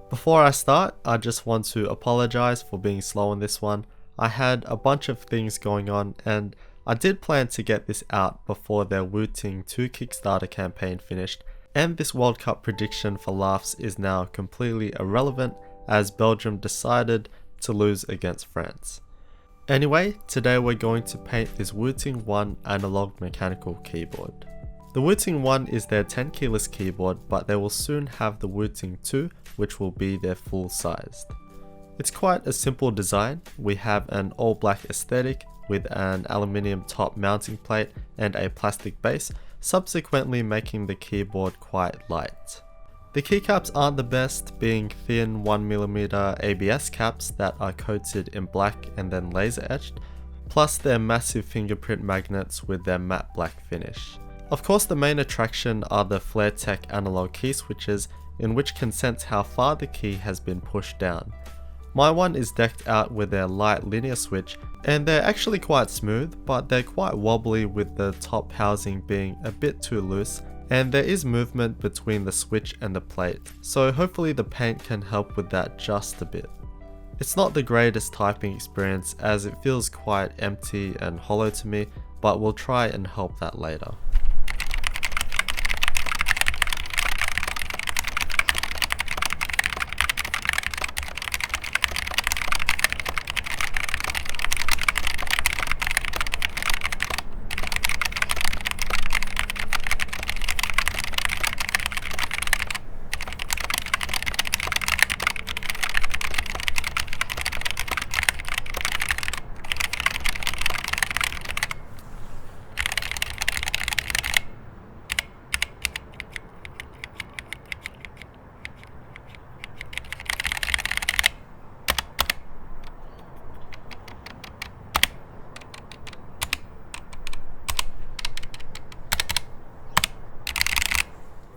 Before I start, I just want to apologize for being slow on this one. I had a bunch of things going on and I did plan to get this out before their Wooting 2 Kickstarter campaign finished, and this World Cup prediction for laughs is now completely irrelevant as Belgium decided to lose against France. Anyway, today we're going to paint this Wooting 1 analog mechanical keyboard. The Wooting 1 is their 10 keyless keyboard, but they will soon have the Wooting 2, which will be their full sized. It's quite a simple design. We have an all black aesthetic with an aluminium top mounting plate and a plastic base, subsequently making the keyboard quite light. The keycaps aren't the best, being thin 1mm ABS caps that are coated in black and then laser etched, plus their massive fingerprint magnets with their matte black finish. Of course, the main attraction are the Flaretech analog key switches, in which can sense how far the key has been pushed down. My one is decked out with their light linear switch, and they're actually quite smooth, but they're quite wobbly with the top housing being a bit too loose, and there is movement between the switch and the plate, so hopefully the paint can help with that just a bit. It's not the greatest typing experience as it feels quite empty and hollow to me, but we'll try and help that later.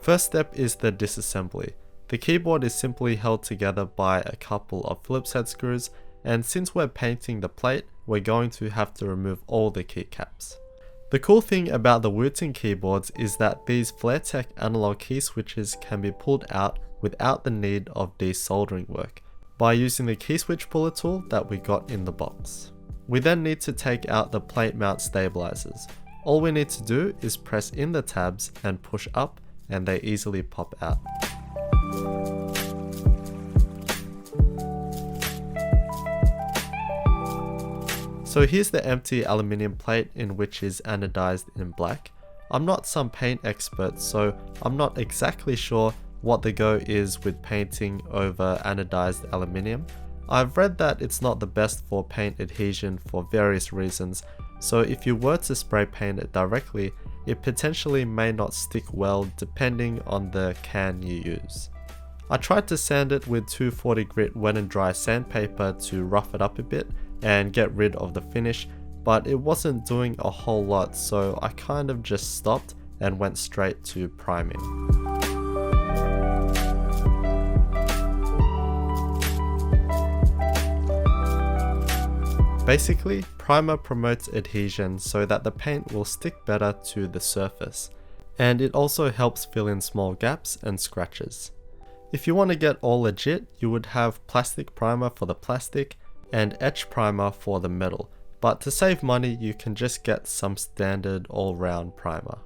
First step is the disassembly. The keyboard is simply held together by a couple of Phillips head screws, and since we're painting the plate, we're going to have to remove all the keycaps. The cool thing about the Wooting keyboards is that these Flaretech analog key switches can be pulled out without the need of desoldering work, by using the key switch puller tool that we got in the box. We then need to take out the plate mount stabilizers. All we need to do is press in the tabs and push up, and they easily pop out. So here's the empty aluminium plate in which is anodized in black. I'm not some paint expert, so I'm not exactly sure what the go is with painting over anodized aluminium. I've read that it's not the best for paint adhesion for various reasons, so if you were to spray paint it directly, it potentially may not stick well depending on the can you use. I tried to sand it with 240 grit wet and dry sandpaper to rough it up a bit and get rid of the finish, but it wasn't doing a whole lot, so I kind of just stopped and went straight to priming. Basically, primer promotes adhesion so that the paint will stick better to the surface, and it also helps fill in small gaps and scratches. If you want to get all legit, you would have plastic primer for the plastic and etch primer for the metal, but to save money you can just get some standard all-round primer.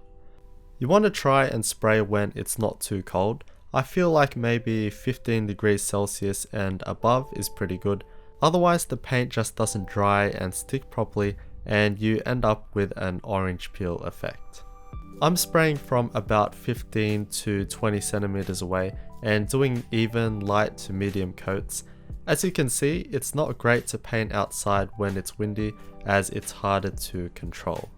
You want to try and spray when it's not too cold. I feel like maybe 15 degrees Celsius and above is pretty good. Otherwise the paint just doesn't dry and stick properly and you end up with an orange peel effect. I'm spraying from about 15 to 20 centimeters away and doing even light to medium coats. As you can see, it's not great to paint outside when it's windy as it's harder to control.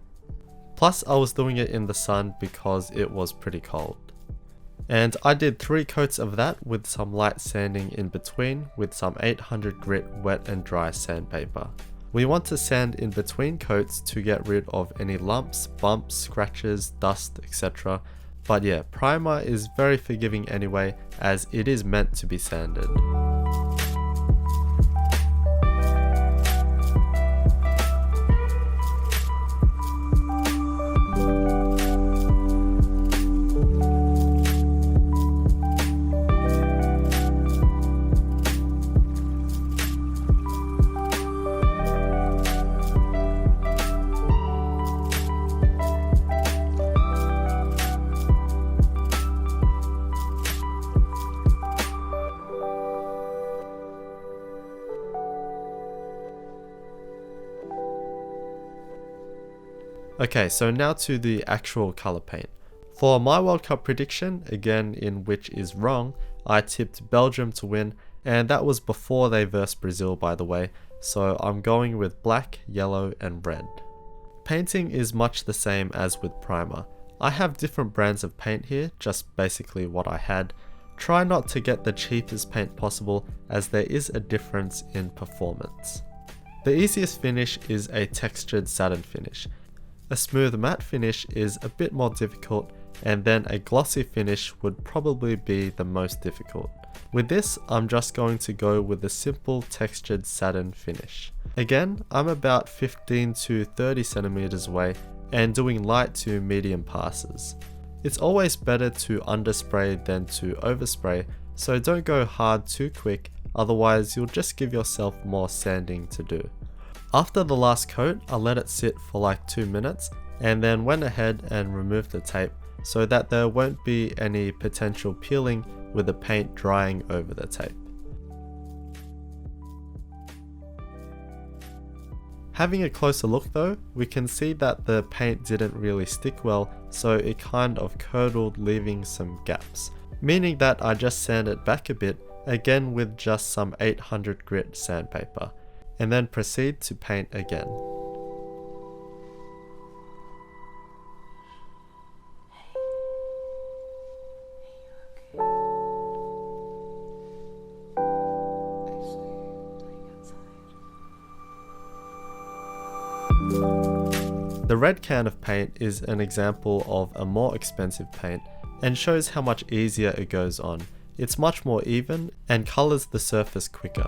Plus I was doing it in the sun because it was pretty cold. And I did 3 coats of that with some light sanding in between with some 800 grit wet and dry sandpaper. We want to sand in between coats to get rid of any lumps, bumps, scratches, dust, etc. But yeah, primer is very forgiving anyway as it is meant to be sanded. Okay, so now to the actual color paint. For my World Cup prediction, again in which is wrong, I tipped Belgium to win, and that was before they versed Brazil, by the way, so I'm going with black, yellow and red. Painting is much the same as with primer. I have different brands of paint here, just basically what I had. Try not to get the cheapest paint possible, as there is a difference in performance. The easiest finish is a textured satin finish. A smooth matte finish is a bit more difficult, and then a glossy finish would probably be the most difficult. With this, I'm just going to go with a simple textured satin finish. Again, I'm about 15 to 30 centimeters away and doing light to medium passes. It's always better to underspray than to overspray, so don't go hard too quick, otherwise you'll just give yourself more sanding to do. After the last coat, I let it sit for like 2 minutes and then went ahead and removed the tape so that there won't be any potential peeling with the paint drying over the tape. Having a closer look though, we can see that the paint didn't really stick well, so it kind of curdled, leaving some gaps, meaning that I just sanded it back a bit, again with just some 800 grit sandpaper, and then proceed to paint again. The red can of paint is an example of a more expensive paint and shows how much easier it goes on. It's much more even and colours the surface quicker.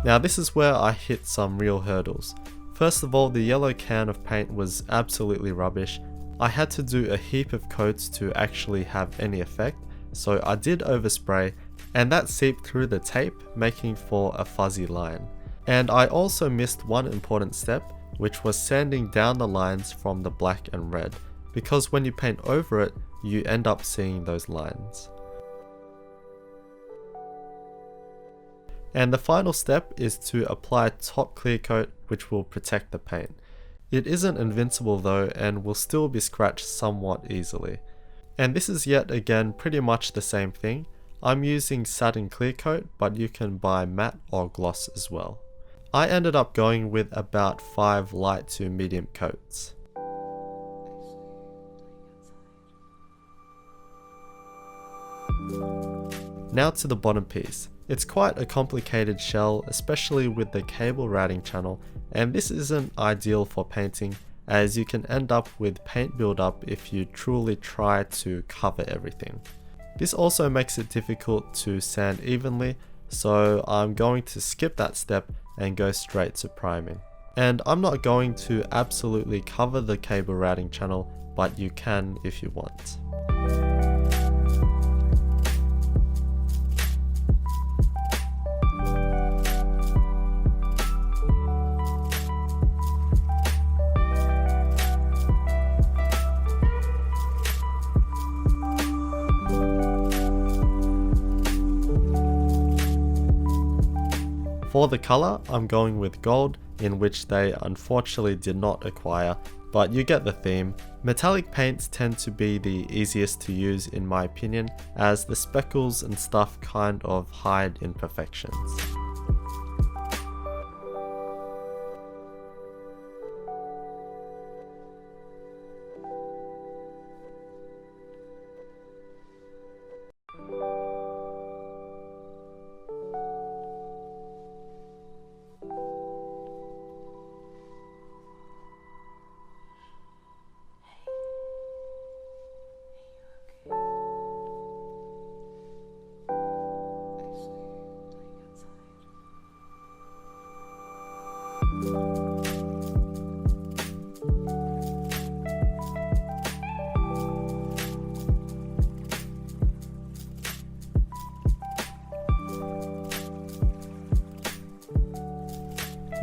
Now this is where I hit some real hurdles. First of all, the yellow can of paint was absolutely rubbish. I had to do a heap of coats to actually have any effect, so I did overspray, and that seeped through the tape, making for a fuzzy line. And I also missed one important step, which was sanding down the lines from the black and red, because when you paint over it, you end up seeing those lines. And the final step is to apply top clear coat, which will protect the paint. It isn't invincible though, and will still be scratched somewhat easily. And this is yet again pretty much the same thing. I'm using satin clear coat, but you can buy matte or gloss as well. I ended up going with about 5 light to medium coats. Now to the bottom piece. It's quite a complicated shell, especially with the cable routing channel, and this isn't ideal for painting, as you can end up with paint buildup if you truly try to cover everything. This also makes it difficult to sand evenly, so I'm going to skip that step and go straight to priming. And I'm not going to absolutely cover the cable routing channel, but you can if you want. For the colour, I'm going with gold, in which they unfortunately did not acquire, but you get the theme. Metallic paints tend to be the easiest to use in my opinion, as the speckles and stuff kind of hide imperfections.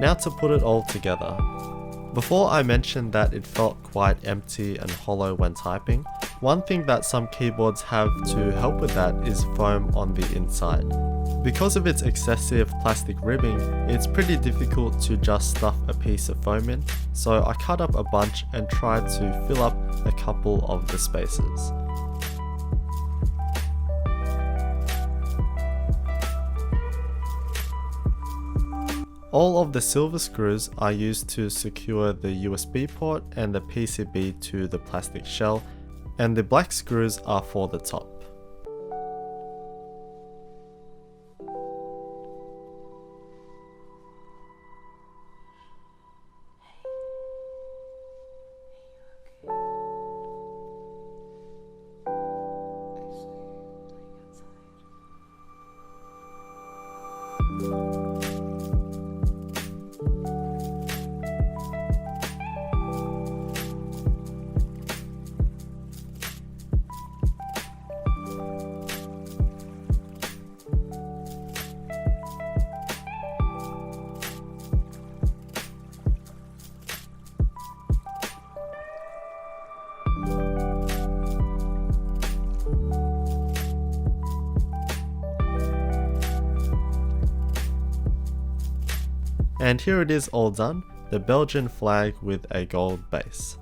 Now to put it all together. Before I mentioned that it felt quite empty and hollow when typing, one thing that some keyboards have to help with that is foam on the inside. Because of its excessive plastic ribbing, it's pretty difficult to just stuff a piece of foam in, so I cut up a bunch and tried to fill up a couple of the spaces. All of the silver screws are used to secure the USB port and the PCB to the plastic shell, and the black screws are for the top. And here it is all done, the Belgian flag with a gold base.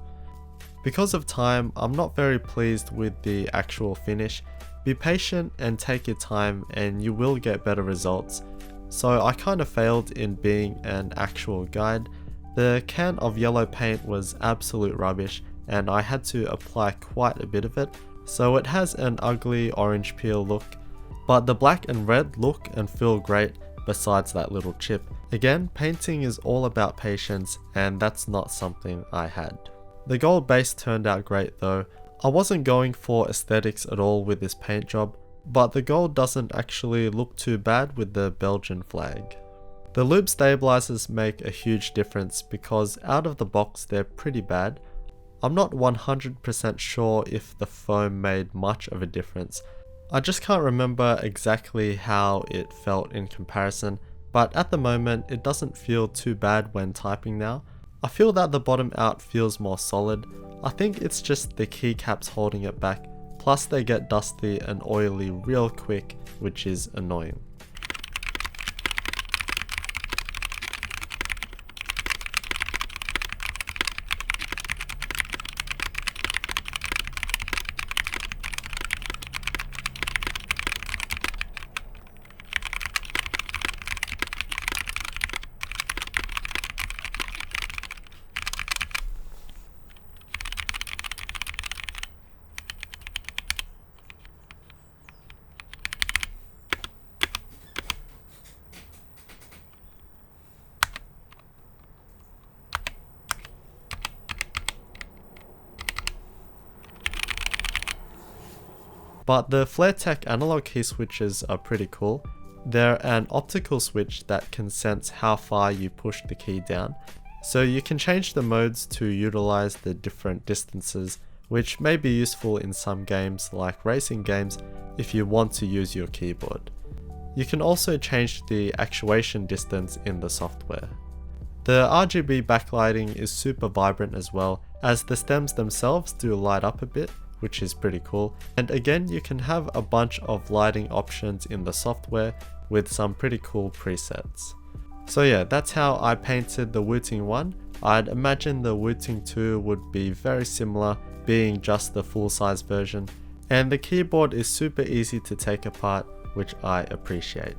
Because of time, I'm not very pleased with the actual finish. Be patient and take your time and you will get better results. So I kind of failed in being an actual guide. The can of yellow paint was absolute rubbish and I had to apply quite a bit of it, so it has an ugly orange peel look, but the black and red look and feel great besides that little chip. Again, painting is all about patience and that's not something I had. The gold base turned out great though. I wasn't going for aesthetics at all with this paint job, but the gold doesn't actually look too bad with the Belgian flag. The loop stabilizers make a huge difference because out of the box they're pretty bad. I'm not 100% sure if the foam made much of a difference. I just can't remember exactly how it felt in comparison, but at the moment it doesn't feel too bad when typing now. I feel that the bottom out feels more solid. I think it's just the keycaps holding it back, plus they get dusty and oily real quick, which is annoying. But the Flaretech analog key switches are pretty cool. They're an optical switch that can sense how far you push the key down, so you can change the modes to utilize the different distances, which may be useful in some games like racing games if you want to use your keyboard. You can also change the actuation distance in the software. The RGB backlighting is super vibrant as well, as the stems themselves do light up a bit, which is pretty cool. And again, you can have a bunch of lighting options in the software with some pretty cool presets. So yeah, that's how I painted the Wooting 1. I'd imagine the Wooting 2 would be very similar, being just the full-size version. And the keyboard is super easy to take apart, which I appreciate.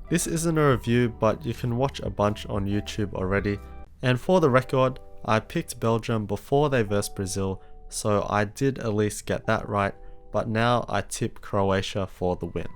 This isn't a review, but you can watch a bunch on YouTube already. And for the record, I picked Belgium before they versed Brazil, so I did at least get that right, but now I tip Croatia for the win.